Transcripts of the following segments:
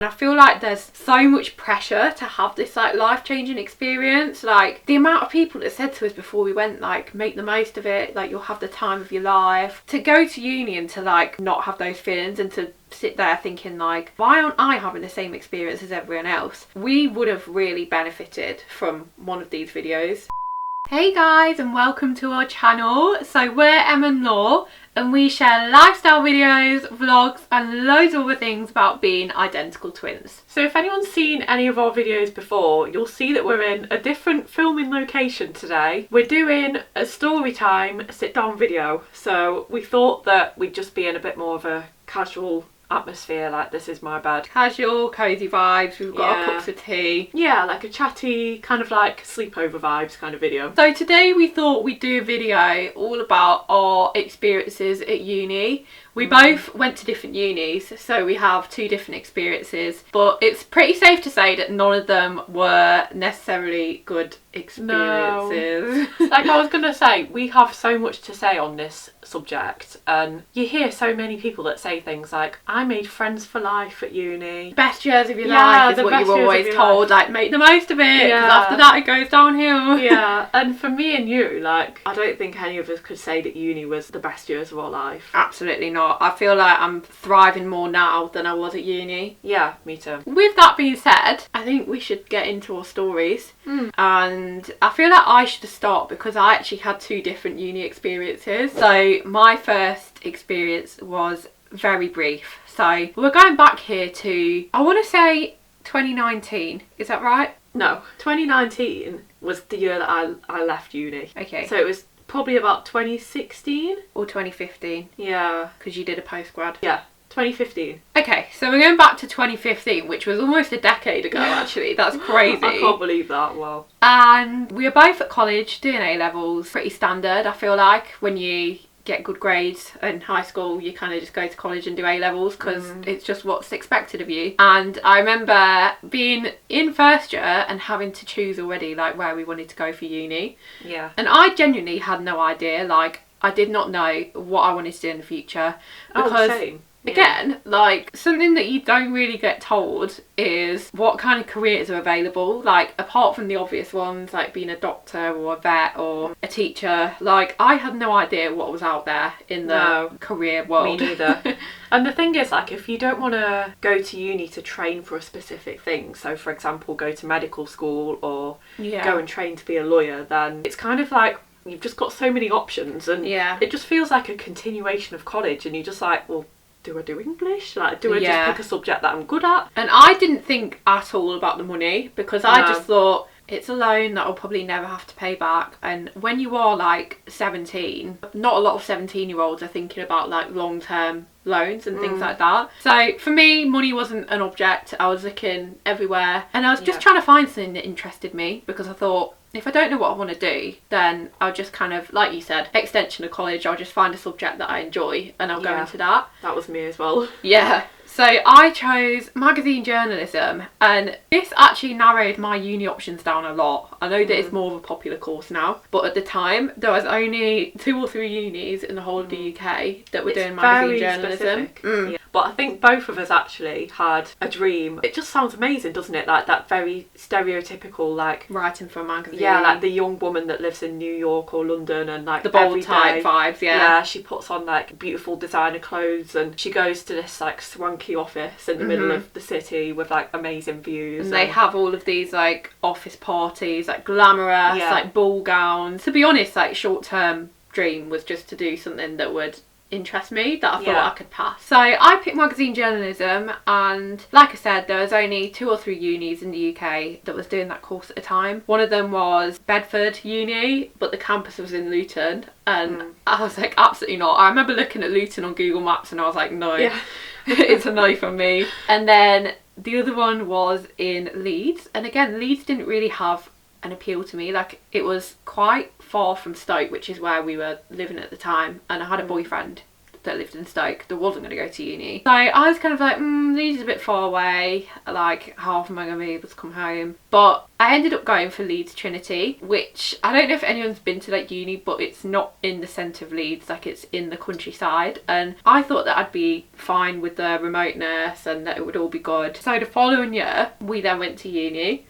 I feel like there's so much pressure to have this like life-changing experience. Like the amount of people that said to us before we went, like, make the most of it, like you'll have the time of your life. To go to uni and to like not have those feelings and to sit there thinking like, why aren't I having the same experience as everyone else? We would have really benefited from one of these videos. Hey guys, and welcome to our channel. So we're Em and Laur, and we share lifestyle videos, vlogs and loads of other things about being identical twins. So if anyone's seen any of our videos before, you'll see that we're in a different filming location today. We're doing a story time sit down video, so we thought that we'd just be in a bit more of a casual atmosphere, like this is my bed. Casual, cosy vibes, we've got our cups of tea. Yeah, like a chatty, kind of like sleepover vibes kind of video. So today we thought we'd do a video all about our experiences at uni. We both went to different unis, so we have two different experiences, but it's pretty safe to say that none of them were necessarily good experiences. No. Like I was gonna say, we have so much to say on this subject, and you hear so many people that say things like, I made friends for life at uni. Best years of your life is what you were always told, like make the most of it, because after that it goes downhill. Yeah, and for me and you, like, I don't think any of us could say that uni was the best years of our life. Absolutely not. I feel like I'm thriving more now than I was at uni. Yeah, me too. With that being said, I think we should get into our stories. And I feel like I should start because I actually had two different uni experiences. So my first experience was very brief. So we're going back here to, I want to say 2019. Is that right? No, 2019 was the year that I left uni. Okay. So it was probably about 2016 or 2015. Yeah, because you did a postgrad. Yeah, 2015. Okay, so we're going back to 2015, which was almost a decade ago actually. That's crazy. I can't believe that. Wow. And we were both at college doing A-levels. Pretty standard, I feel like, when you get good grades in high school, you kind of just go to college and do A-levels because it's just what's expected of you. And I remember being in first year and having to choose already like where we wanted to go for uni. Yeah. And I genuinely had no idea. Like, I did not know what I wanted to do in the future because same. Again, like, something that you don't really get told is what kind of careers are available. Like, apart from the obvious ones, like being a doctor or a vet or a teacher, like, I had no idea what was out there in the career world. Me neither. And the thing is, like, if you don't want to go to uni to train for a specific thing, so for example, go to medical school or go and train to be a lawyer, then it's kind of like, you've just got so many options, and it just feels like a continuation of college, and you're just like, well, do I do English? Like, do I just pick a subject that I'm good at? And I didn't think at all about the money because I just thought it's a loan that I'll probably never have to pay back. And when you are like 17, not a lot of 17-year-olds are thinking about like long-term loans and things like that. So for me, money wasn't an object. I was looking everywhere and I was just trying to find something that interested me because I thought, if I don't know what I want to do, then I'll just kind of, like you said, extension of college, I'll just find a subject that I enjoy and I'll go into that. That was me as well. Yeah. So I chose magazine journalism, and this actually narrowed my uni options down a lot. I know that it's more of a popular course now, but at the time there was only 2 or 3 unis in the whole of the UK that were doing magazine journalism. Yeah. But I think both of us actually had a dream. It just sounds amazing, doesn't it? Like that very stereotypical, like, writing for a magazine. Yeah, like the young woman that lives in New York or London and like the bold type vibes. Yeah, she puts on like beautiful designer clothes and she goes to this like swanky office in the middle of the city with like amazing views. And they have all of these like office parties, like glamorous, like ball gowns. To be honest, like short-term dream was just to do something that would interest me, that I thought I could pass. So I picked magazine journalism, and like I said, there was only 2 or 3 unis in the UK that was doing that course at a time. One of them was Bedford Uni, but the campus was in Luton, and I was like, absolutely not. I remember looking at Luton on Google Maps and I was like, no, it's a no for me. And then the other one was in Leeds, and again, Leeds didn't really have an appeal to me. Like, it was quite far from Stoke, which is where we were living at the time, and I had a boyfriend that lived in Stoke that wasn't going to go to uni. So I was kind of like, Leeds is a bit far away, like how often am I going to be able to come home? But I ended up going for Leeds Trinity, which I don't know if anyone's been to like uni, but it's not in the centre of Leeds, like it's in the countryside, and I thought that I'd be fine with the remoteness and that it would all be good. So the following year we then went to uni.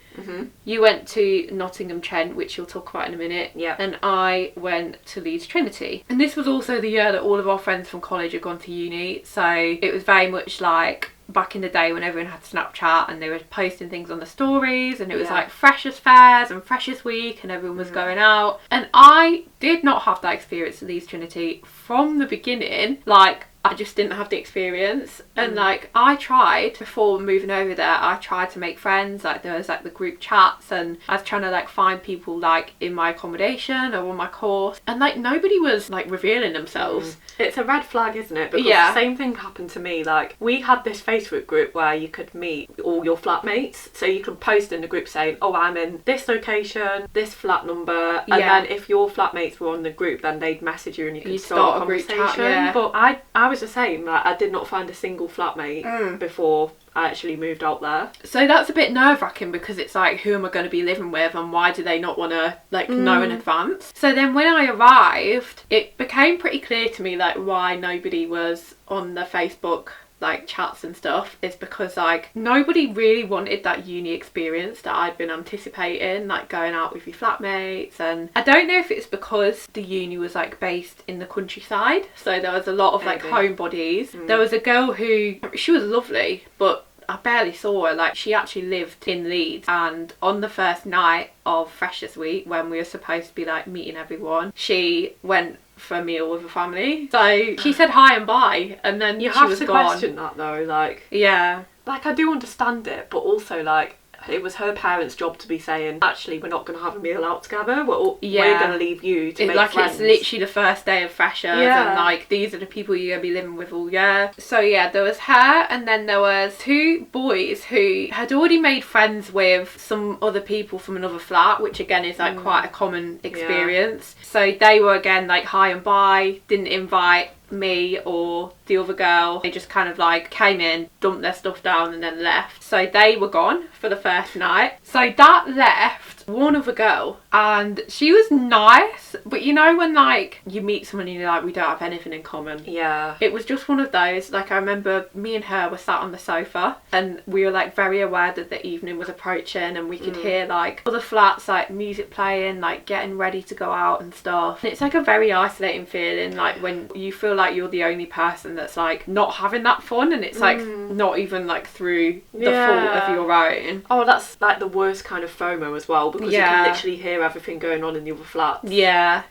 You went to Nottingham Trent, which you'll talk about in a minute. Yeah. And I went to Leeds Trinity. And this was also the year that all of our friends from college had gone to uni. So it was very much like back in the day when everyone had Snapchat and they were posting things on the stories, and it was like Freshers Fairs and Freshers Week and everyone was going out. And I did not have that experience at Leeds Trinity from the beginning. Like, I just didn't have the experience, and like I tried before moving over there, I tried to make friends. Like there was like the group chats, and I was trying to like find people like in my accommodation or on my course, and like nobody was like revealing themselves. It's a red flag, isn't it? Because the same thing happened to me. Like we had this Facebook group where you could meet all your flatmates, so you could post in the group saying, oh, I'm in this location, this flat number, and then if your flatmates were on the group, then they'd message you and you could start a conversation. Group chat, but I was the same. Like I did not find a single flatmate before I actually moved out there. So that's a bit nerve-wracking, because it's like, who am I going to be living with, and why do they not want to like know in advance? So then when I arrived, it became pretty clear to me like why nobody was on the Facebook like chats and stuff, is because like nobody really wanted that uni experience that I'd been anticipating, like going out with your flatmates. And I don't know if it's because the uni was like based in the countryside, so there was a lot of like homebodies. There was a girl who, she was lovely, but I barely saw her. Like she actually lived in Leeds, and on the first night of Freshers Week, when we were supposed to be like meeting everyone, she went for a meal with a family. So she said hi and bye, and then you she have was to gone. question that though, like like I do understand it, but also like it was her parents' job to be saying, actually, we're not going to have a meal out together, we're going to leave you to make friends. It's literally the first day of Freshers, and like these are the people you're going to be living with all year. So yeah, there was her, and then there was two boys who had already made friends with some other people from another flat, which again is like quite a common experience. So they were again like hi and bye, didn't invite me or the other girl. They just kind of like came in, dumped their stuff down and then left. So they were gone for the first night. So that left one other girl, and she was nice, but you know when like you meet someone and you're like, we don't have anything in common. It was just one of those. Like I remember me and her were sat on the sofa, and we were like very aware that the evening was approaching, and we could hear like other flats like music playing, like getting ready to go out and stuff. And it's like a very isolating feeling, like when you feel like you're the only person that's like not having that fun, and it's like not even like through the fault of your own. Oh, that's like the worst kind of FOMO as well, because you can literally hear everything going on in the other flats.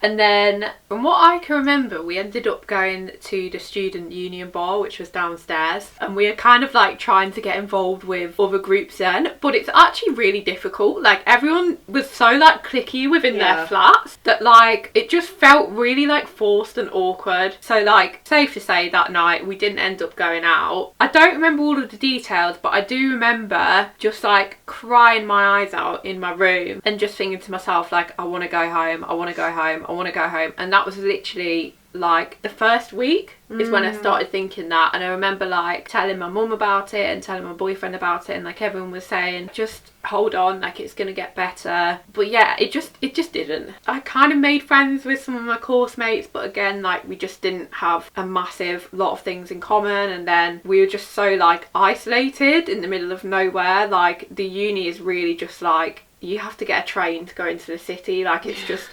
And then from what I can remember, we ended up going to the student union bar, which was downstairs, and we were kind of like trying to get involved with other groups then, but it's actually really difficult. Like everyone was so like cliquey within their flats that like it just felt really like forced and awkward. So like safe to say that night we didn't end up going out. I don't remember all of the details, but I do remember just like crying my eyes out in my room and just thinking to myself like, I want to go home, I want to go home, I want to go home. And that was literally like the first week is when I started thinking that. And I remember like telling my mum about it and telling my boyfriend about it, and like everyone was saying, just hold on, like it's gonna get better. But yeah, it just didn't. I kind of made friends with some of my course mates, but again, like we just didn't have a massive lot of things in common, and then we were just so like isolated in the middle of nowhere. Like the uni is really just like, you have to get a train to go into the city. Like it's just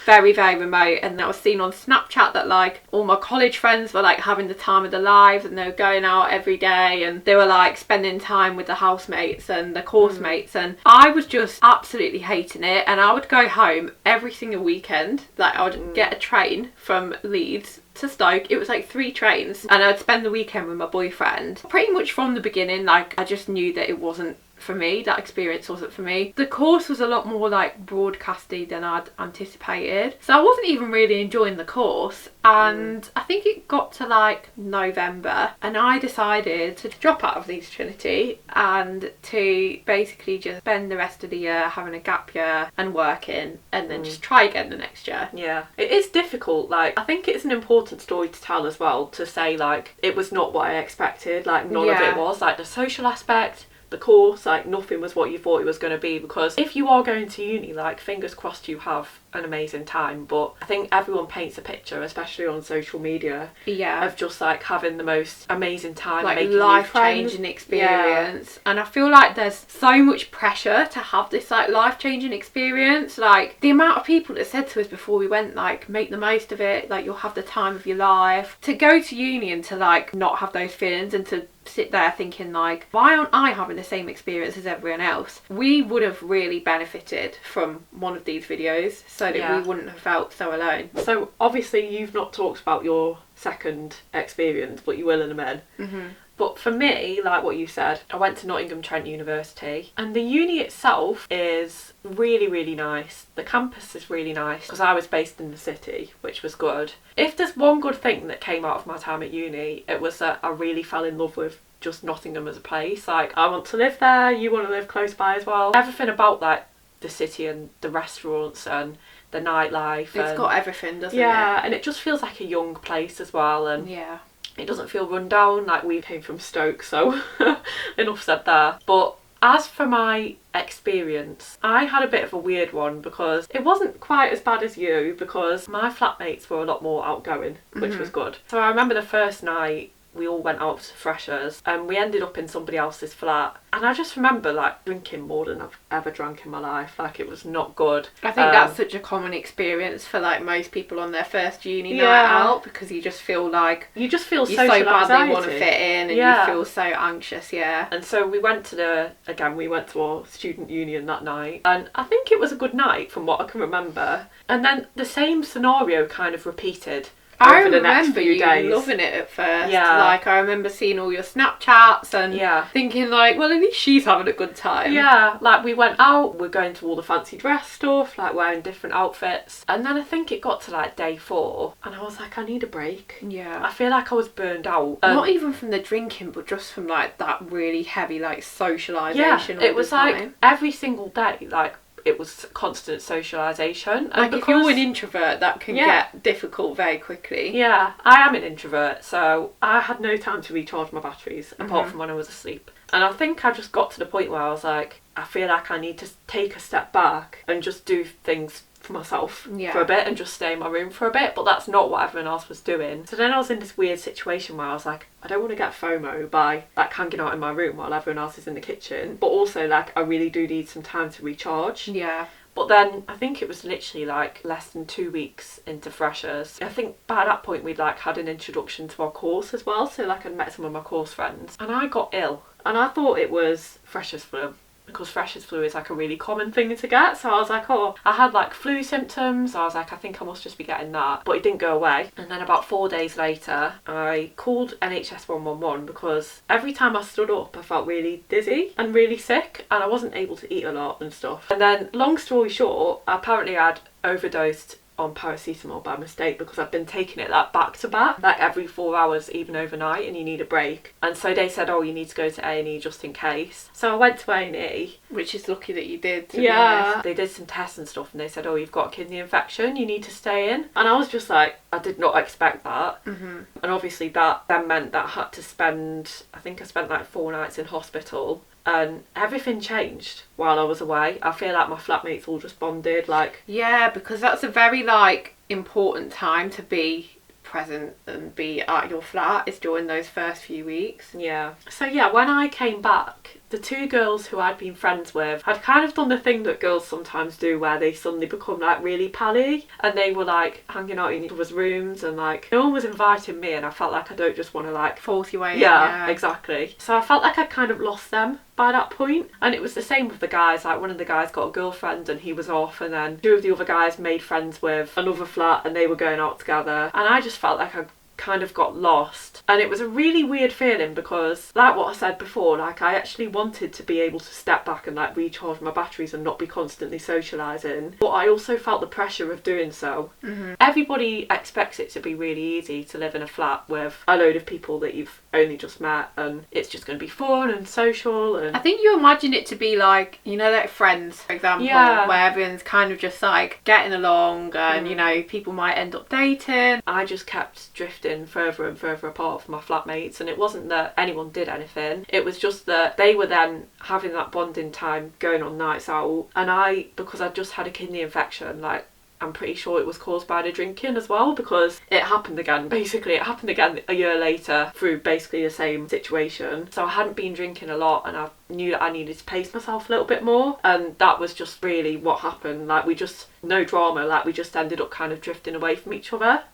very, very remote. And I was seeing on Snapchat that like all my college friends were like having the time of their lives, and they were going out every day, and they were like spending time with the housemates and the course mates, and I was just absolutely hating it. And I would go home every single weekend. Like I would get a train from Leeds to Stoke. It was like 3 trains, and I'd spend the weekend with my boyfriend. Pretty much from the beginning, like I just knew that it wasn't for me. That experience wasn't for me. The course was a lot more like broadcasty than I'd anticipated. started. So I wasn't even really enjoying the course, and I think it got to like November and I decided to drop out of Leeds Trinity and to basically just spend the rest of the year having a gap year and working, and then just try again the next year. Yeah, it is difficult. Like, I think it's an important story to tell as well, to say like it was not what I expected, like none of it was, like the social aspect, the course, like nothing was what you thought it was going to be. Because if you are going to uni, like fingers crossed you have an amazing time, but I think everyone paints a picture, especially on social media, of just like having the most amazing time, like life-changing experience. And I feel like there's so much pressure to have this like life-changing experience. Like the amount of people that said to us before we went, like, make the most of it, like you'll have the time of your life. To go to uni and to like not have those feelings and to sit there thinking like, why aren't I having the same experience as everyone else? We would have really benefited from one of these videos so that we wouldn't have felt so alone. So obviously you've not talked about your second experience, but you will in a minute. But for me, like what you said, I went to Nottingham Trent University, and the uni itself is really, really nice. The campus is really nice because I was based in the city, which was good. If there's one good thing that came out of my time at uni, it was that I really fell in love with just Nottingham as a place. Like, I want to live there, you want to live close by as well. Everything about like the city and the restaurants and the nightlife. It's got everything, doesn't it? Yeah, and it just feels like a young place as well. And it doesn't feel run down. Like, we came from Stoke, so enough said there. But as for my experience, I had a bit of a weird one because it wasn't quite as bad as you, because my flatmates were a lot more outgoing, which was good. So I remember the first night we all went out to freshers and we ended up in somebody else's flat, and I just remember like drinking more than I've ever drunk in my life. Like, it was not good. I think that's such a common experience for like most people on their first uni night out, because you just feel like you just feel so badly want to anxiety. fit in, and you feel so anxious. And so we went to our student union that night, and I think it was a good night from what I can remember. And then the same scenario kind of repeated over the next few days. Loving it at first. Like, I remember seeing all your Snapchats and thinking like, well, at least she's having a good time. Like, we went out, we're going to all the fancy dress stuff, like wearing different outfits. And then I think it got to like day 4 and I was like, I need a break. I feel like I was burned out. Not even from the drinking, but just from like that really heavy like socialisation. It was like every single day, like it was constant socialisation. Like, if you're an introvert, that can get difficult very quickly. I am an introvert, so I had no time to recharge my batteries apart from when I was asleep. And I think I just got to the point where I was like, I feel like I need to take a step back and just do things for myself for a bit and just stay in my room for a bit. But that's not what everyone else was doing. So then I was in this weird situation where I was like, I don't want to get FOMO by like hanging out in my room while everyone else is in the kitchen, but also like I really do need some time to recharge. But then I think it was literally like less than 2 weeks into freshers. I think by that point we'd like had an introduction to our course as well, so like I'd met some of my course friends, and I got ill, and I thought it was freshers flu, because freshers flu is like a really common thing to get. So I was like, oh, I had like flu symptoms. I was like, I think I must just be getting that, but it didn't go away. And then about 4 days later I called NHS 111 because every time I stood up I felt really dizzy and really sick, and I wasn't able to eat a lot and stuff. And then, long story short, apparently I'd overdosed on paracetamol by mistake, because I've been taking it like back to back, like every 4 hours, even overnight, and you need a break. And so they said, oh, you need to go to A&E just in case. So I went to A&E. Which is lucky that you did, to be honest. They did some tests and stuff, and they said, oh, you've got a kidney infection, you need to stay in. And I was just like, I did not expect that. And obviously that then meant that I had to spend, I think I spent like 4 nights in hospital. And everything changed while I was away. I feel like my flatmates all just bonded, like... Yeah, because that's a very, like, important time to be present and be at your flat, is during those first few weeks. So yeah, when I came back, the 2 girls who I'd been friends with had kind of done the thing that girls sometimes do, where they suddenly become like really pally, and they were like hanging out in each other's rooms, and like no one was inviting me, and I felt like I don't just want to like force your way in. Exactly. So I felt like I kind of lost them by that point. And it was the same with the guys. Like, one of the guys got a girlfriend and he was off, and then 2 of the other guys made friends with another flat and they were going out together, and I just felt like I kind of got lost. And it was a really weird feeling because, like what I said before, like I actually wanted to be able to step back and like recharge my batteries and not be constantly socialising. But I also felt the pressure of doing so. Everybody expects it to be really easy to live in a flat with a load of people that you've only just met, and it's just going to be fun and social. And I think you imagine it to be like, you know, like Friends, for example, where everyone's kind of just like getting along and, you know, people might end up dating. I just kept drifting further and further apart from my flatmates, and it wasn't that anyone did anything, it was just that they were then having that bonding time, going on nights out, and I, because I'd just had a kidney infection, like I'm pretty sure it was caused by the drinking as well, because it happened again. Basically, it happened again a year later through basically the same situation. So I hadn't been drinking a lot, and I knew that I needed to pace myself a little bit more, and that was just really what happened. Like, we just, no drama, like we just ended up kind of drifting away from each other.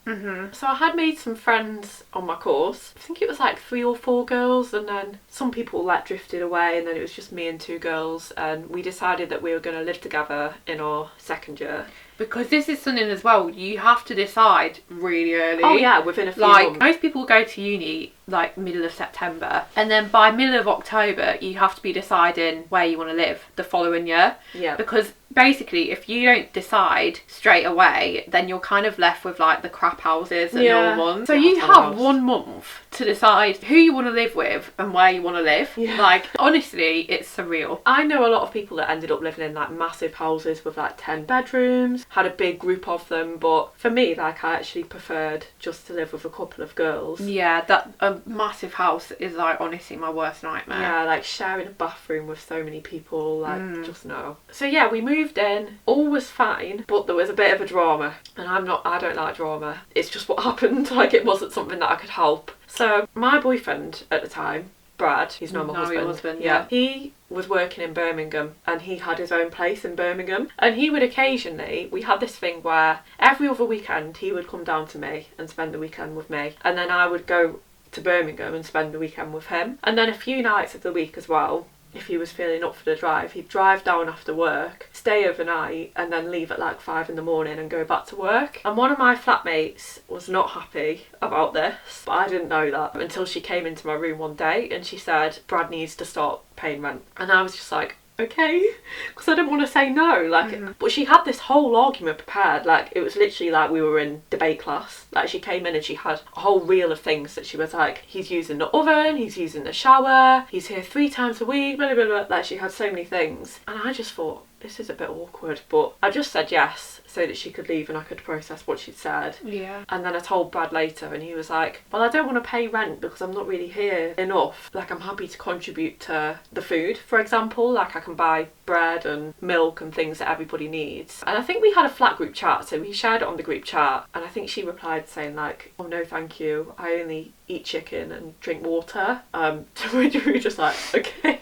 So I had made some friends on my course. I think it was like 3 or 4 girls, and then some people like drifted away, and then it was just me and 2 girls, and we decided that we were going to live together in our second year. Because this is something as well, you have to decide really early. Oh yeah, within a few months. Most people go to uni like middle of September, and then by middle of October you have to be deciding where you want to live the following year. Yeah. Because basically if you don't decide straight away, then you're kind of left with like the crap houses and all ones. So you have 1 month to decide who you want to live with and where you want to live. Like, honestly, it's surreal. I know a lot of people that ended up living in like massive houses with like 10 bedrooms, had a big group of them, but for me, like, I actually preferred just to live with a couple of girls. Yeah, that a massive house is like honestly my worst nightmare. Yeah, like sharing a bathroom with so many people, like just no. So yeah, we moved in, all was fine, but there was a bit of a drama, and I don't like drama. It's just what happened. Like, it wasn't something that I could help. So my boyfriend at the time, Brad, he's now my husband. Yeah. He was working in Birmingham, and he had his own place in Birmingham, and he would occasionally, we had this thing where every other weekend he would come down to me and spend the weekend with me, and then I would go to Birmingham and spend the weekend with him. And then a few nights of the week as well, if he was feeling up for the drive, he'd drive down after work, stay overnight, and then leave at like 5 in the morning and go back to work. And one of my flatmates was not happy about this, but I didn't know that until she came into my room one day and she said, Brad needs to start paying rent. And I was just like, okay, because I didn't want to say no, like, but she had this whole argument prepared. Like, it was literally like we were in debate class. Like, she came in and she had a whole reel of things that she was like, he's using the oven, he's using the shower, he's here 3 times a week, blah blah blah. Like, she had so many things, and I just thought, this is a bit awkward, but I just said yes so that she could leave and I could process what she'd said. Yeah. And then I told Brad later, and he was like, well, I don't want to pay rent because I'm not really here enough. Like, I'm happy to contribute to the food, for example. Like, I can buy bread and milk and things that everybody needs. And I think we had a flat group chat, so we shared it on the group chat, and I think she replied saying like, oh no thank you, I only eat chicken and drink water. So we were just like, okay.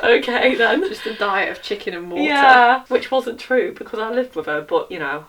Okay then. Just a diet of chicken and water. Yeah, which wasn't true because I lived with her, but you know,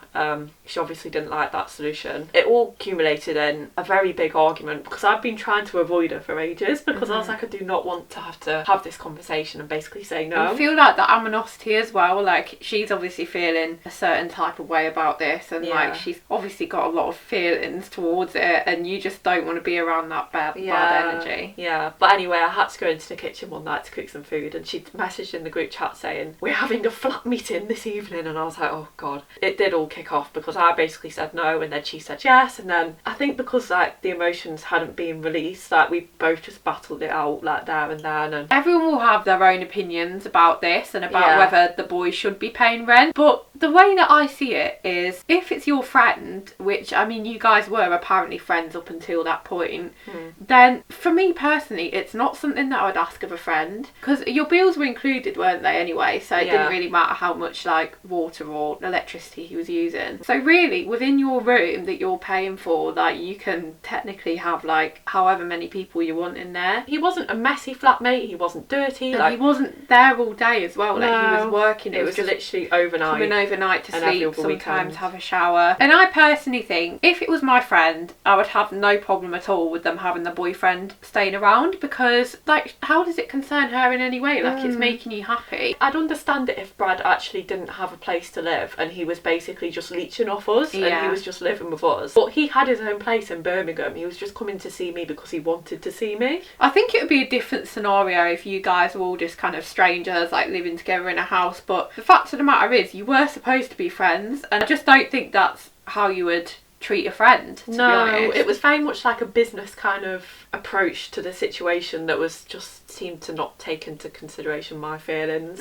she obviously didn't like that solution. It all accumulated in a very big argument because I've been trying to avoid her for ages because I was like, I do not want to have this conversation and basically say no. I feel like the animosity as well, like, she's obviously feeling a certain type of way about this, and like, she's obviously got a lot of feelings towards it, and you just don't want to be around that bad energy. Yeah, but anyway, I had to go into the kitchen one night to cook some food, and she messaged in the group chat saying, we're having a flat meeting this evening, and I was like, oh god. It did all kick off because I basically said no, and then she said yes, and then I think because like the emotions hadn't been released, like we both just battled it out like there and then. And everyone will have their own opinions about this and about whether the boy should be paying rent, but the way that I see it is, if it's your friend, which I mean you guys were apparently friends up until that point, then for me personally it's not something that I would ask of a friend, because your bills were included, weren't they, anyway, so it didn't really matter how much like water or electricity he was using. So really, within your room that you're paying for, like, you can technically have like however many people you want in there. He wasn't a messy flatmate, he wasn't dirty, and like, he wasn't there all day as well, like he was working. It was just literally overnight. Coming over overnight to sleep, sometimes have a shower. And I personally think if it was my friend, I would have no problem at all with them having their boyfriend staying around, because like, how does it concern her in any way? Like, it's making you happy. I'd understand it if Brad actually didn't have a place to live and he was basically just leeching off us and he was just living with us. But he had his own place in Birmingham. He was just coming to see me because he wanted to see me. I think it would be a different scenario if you guys were all just kind of strangers, like living together in a house. But the fact of the matter is, you were supposed to be friends, and I just don't think that's how you would treat a friend, to be honest. It was very much like a business kind of approach to the situation that was just seemed to not take into consideration my feelings.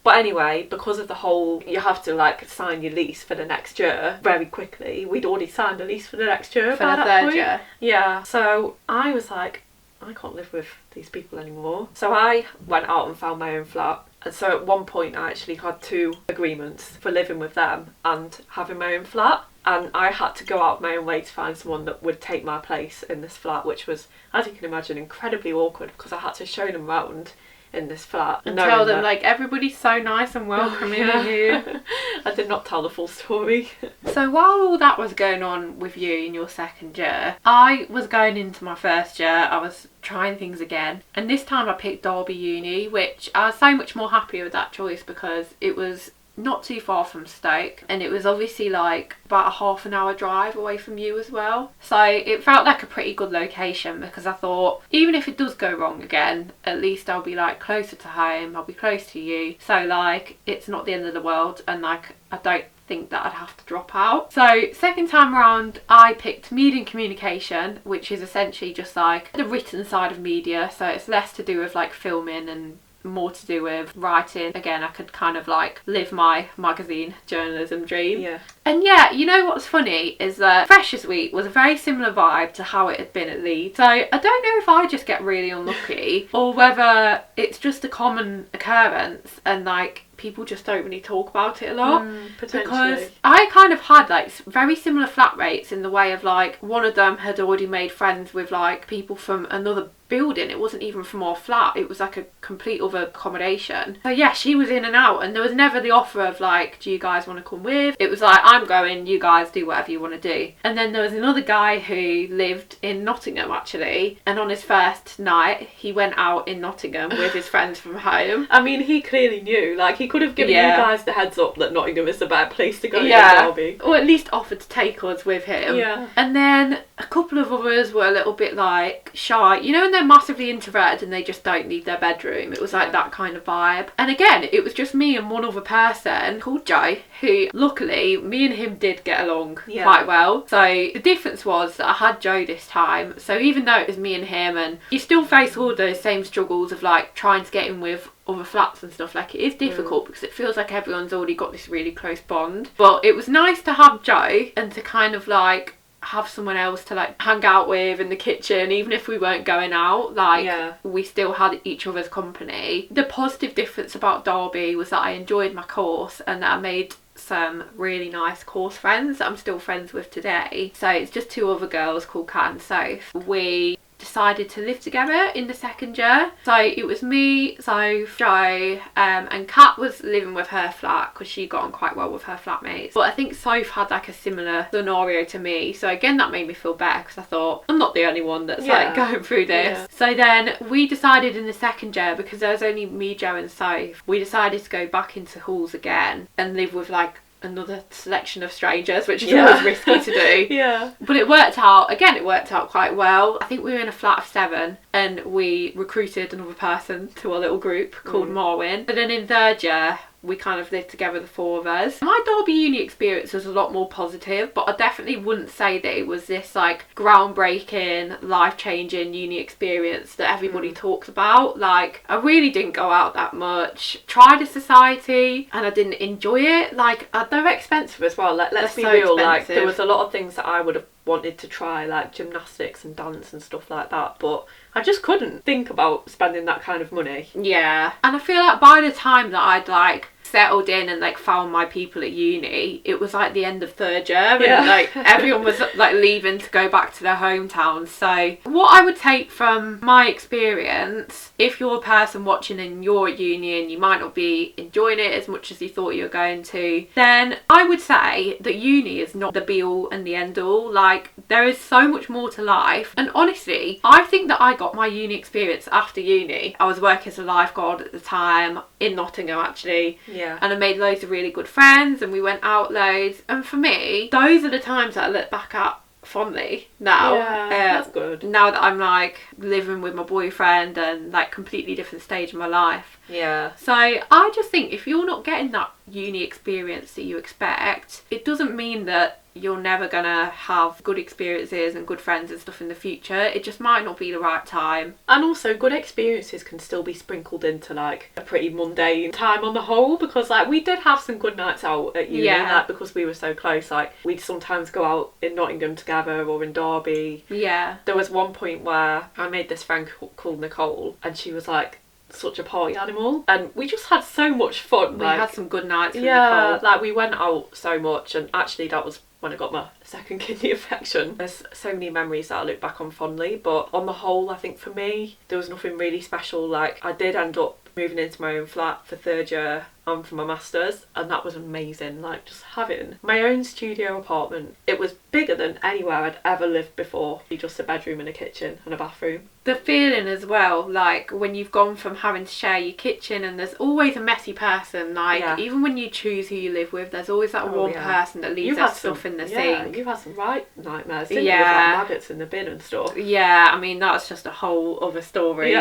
But anyway, because of the whole, you have to like sign your lease for the next year very quickly. We'd already signed the lease for the next year. For the third year. Yeah. So I was like, I can't live with these people anymore. So I went out and found my own flat. And so at one point I actually had 2 agreements for living with them and having my own flat. And I had to go out of my own way to find someone that would take my place in this flat, which was, as you can imagine, incredibly awkward because I had to show them around in this flat and tell them like, everybody's so nice and welcoming here. I did not tell the full story. So while all that was going on with you in your second year, I was going into my first year. I was trying things again, and this time I picked Derby Uni, which I was so much more happy with that choice because it was not too far from Stoke, and it was obviously like about a half an hour drive away from you as well. So it felt like a pretty good location because I thought, even if it does go wrong again, at least I'll be like closer to home, I'll be close to you. So like, it's not the end of the world, and like, I don't think that I'd have to drop out. So second time around, I picked media and communication, which is essentially just like the written side of media. So it's less to do with like filming and more to do with writing. Again, I could kind of like live my magazine journalism dream. Yeah. And yeah, you know what's funny is that Freshers Week was a very similar vibe to how it had been at Leeds. So I don't know if I just get really unlucky or whether it's just a common occurrence and like people just don't really talk about it a lot. Potentially. Because I kind of had like very similar flat rates in the way of like, one of them had already made friends with like people from another building. It wasn't even from our flat, it was like a complete other accommodation. So yeah, she was in and out, and there was never the offer of like, do you guys want to come with? It was like, I'm going, you guys do whatever you want to do. And then there was another guy who lived in Nottingham actually, and on his first night he went out in Nottingham with his friends from home. I mean, he clearly knew, like he could have given you guys the heads up that Nottingham is a bad place to go to Derby. Or at least offered to take us with him. Yeah. And then a couple of others were a little bit like shy, you know, and they're massively introverted and they just don't leave their bedroom. It was like that kind of vibe. And again, it was just me and one other person called Joe, who luckily me and him did get along quite well. So the difference was that I had Joe this time, so even though it was me and him, and you still face all those same struggles of like trying to get in with other flats and stuff, like it is difficult because it feels like everyone's already got this really close bond. But it was nice to have Joe and to kind of like have someone else to like hang out with in the kitchen, even if we weren't going out, like we still had each other's company. The positive difference about Derby was that I enjoyed my course and that I made some really nice course friends that I'm still friends with today. So it's just 2 other girls called Kat and Soph. We decided to live together in the second year. So it was me, Soph, Joe, and Kat was living with her flat because she got on quite well with her flatmates. But I think Soph had like a similar scenario to me, so again that made me feel better because I thought I'm not the only one that's like going through this. So then we decided in the second year, because there was only me, Joe and Soph, we decided to go back into halls again and live with like another selection of strangers, which is always risky to do. But it worked out. Again, it worked out quite well. I think we were in a flat of 7 and we recruited another person to our little group called Marwin. But then in third year, we kind of lived together, the 4 of us. My Derby Uni experience was a lot more positive, but I definitely wouldn't say that it was this like groundbreaking, life-changing uni experience that everybody talks about. Like, I really didn't go out that much, tried a society and I didn't enjoy it. Like, they're expensive as well. Let's be real, like there was a lot of things that I would have wanted to try, like gymnastics and dance and stuff like that, but I just couldn't think about spending that kind of money. Yeah, and I feel like by the time that I'd like settled in and like found my people at uni, it was like the end of third year, and like everyone was like leaving to go back to their hometowns. So what I would take from my experience, if you're a person watching and you're at uni and you might not be enjoying it as much as you thought you were going to, then I would say that uni is not the be all and the end all. Like, there is so much more to life, and honestly I think that I got my uni experience after uni. I was working as a lifeguard at the time in Nottingham actually, and I made loads of really good friends and we went out loads, and for me those are the times that I look back at fondly now. That's good. Now that I'm like living with my boyfriend and like completely different stage of my life. So I just think if you're not getting that uni experience that you expect, it doesn't mean that you're never gonna have good experiences and good friends and stuff in the future. It just might not be the right time. And also good experiences can still be sprinkled into like a pretty mundane time on the whole, because like we did have some good nights out at uni, like because we were so close. Like we'd sometimes go out in Nottingham together or in Derby. There was one point where I made this friend called Nicole, and she was like such a party animal, and we just had so much fun. We had some good nights with Nicole. Like we went out so much, and actually that was when I got my second kidney infection. There's so many memories that I look back on fondly, but on the whole I think for me there was nothing really special. Like I did end up moving into my own flat for third year and for my masters, and that was amazing. Like just having my own studio apartment, it was bigger than anywhere I'd ever lived before. Just a bedroom and a kitchen and a bathroom. The feeling as well, like when you've gone from having to share your kitchen, and there's always a messy person, like even when you choose who you live with, there's always that one person that leaves their stuff in the sink. You've had some right nightmares, didn't you, with like maggots in the bin and stuff. I mean that's just a whole other story.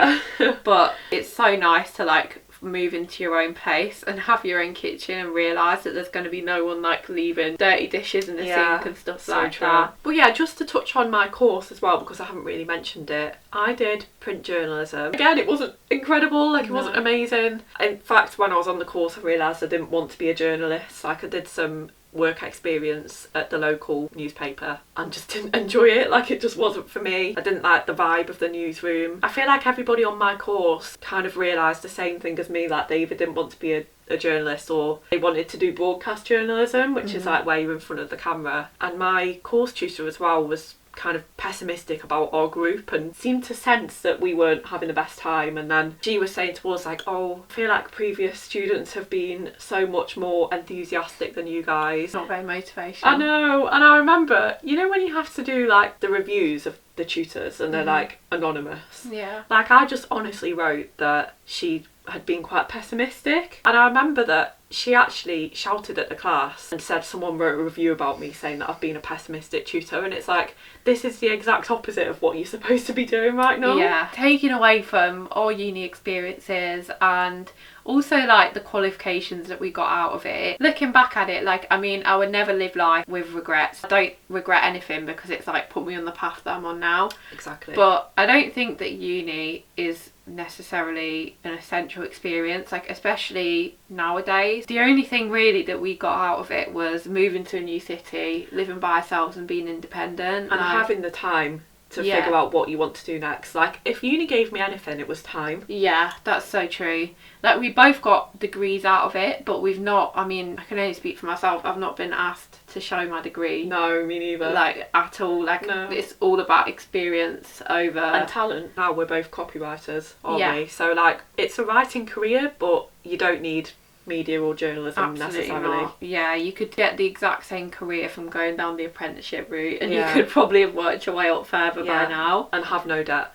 But it's so nice to like move into your own place and have your own kitchen and realise that there's going to be no one like leaving dirty dishes in the sink and stuff like that. But yeah, just to touch on my course as well, because I haven't really mentioned it, I did print journalism. Again, it wasn't incredible, like it wasn't amazing. In fact, when I was on the course I realised I didn't want to be a journalist. Like I did some work experience at the local newspaper and just didn't enjoy it. Like it just wasn't for me. I didn't like the vibe of the newsroom. I feel like everybody on my course kind of realised the same thing as me, like they either didn't want to be a journalist or they wanted to do broadcast journalism, which is like where you're in front of the camera. And my course tutor as well was kind of pessimistic about our group and seemed to sense that we weren't having the best time. And then she was saying to us like, oh, I feel like previous students have been so much more enthusiastic than you guys. Not very motivational. I know. And I remember, you know when you have to do like the reviews of the tutors and they're like anonymous, like I just honestly wrote that she had been quite pessimistic, and I remember that she actually shouted at the class and said someone wrote a review about me saying that I've been a pessimistic tutor, and it's like, this is the exact opposite of what you're supposed to be doing right now. Taking away from our uni experiences and also like the qualifications that we got out of it, looking back at it, like I mean I would never live life with regrets. I don't regret anything because it's like put me on the path that I'm on now. Exactly. But I don't think that uni is necessarily an essential experience, like especially nowadays. The only thing really that we got out of it was moving to a new city, living by ourselves and being independent and having the time to figure out what you want to do next. Like if uni gave me anything, it was time. Yeah, that's so true. Like we both got degrees out of it, but we've not, I mean I can only speak for myself, I've not been asked to show my degree. No, me neither. Like at all. Like it's all about experience over and talent. Now we're both copywriters, aren't we? So like it's a writing career, but you don't need media or journalism necessarily. Not. Yeah, you could get the exact same career from going down the apprenticeship route, and you could probably have worked your way up further by now and have no debt.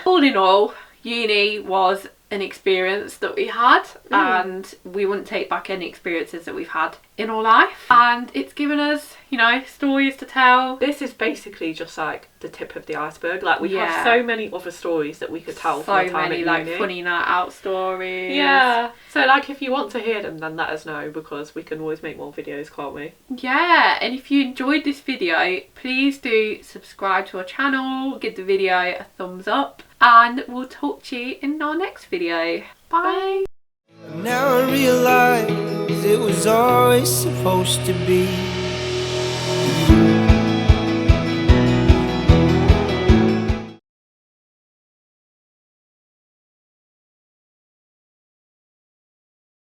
All in all, uni was an experience that we had, and we wouldn't take back any experiences that we've had in our life, and it's given us, you know, stories to tell. This is basically just like the tip of the iceberg. Like we have so many other stories that we could tell from our time at uni. Like funny night out stories. So like if you want to hear them, then let us know, because we can always make more videos, can't we? And if you enjoyed this video, please do subscribe to our channel, give the video a thumbs up, and we'll talk to you in our next video. Bye. Now I realize it was always supposed to be.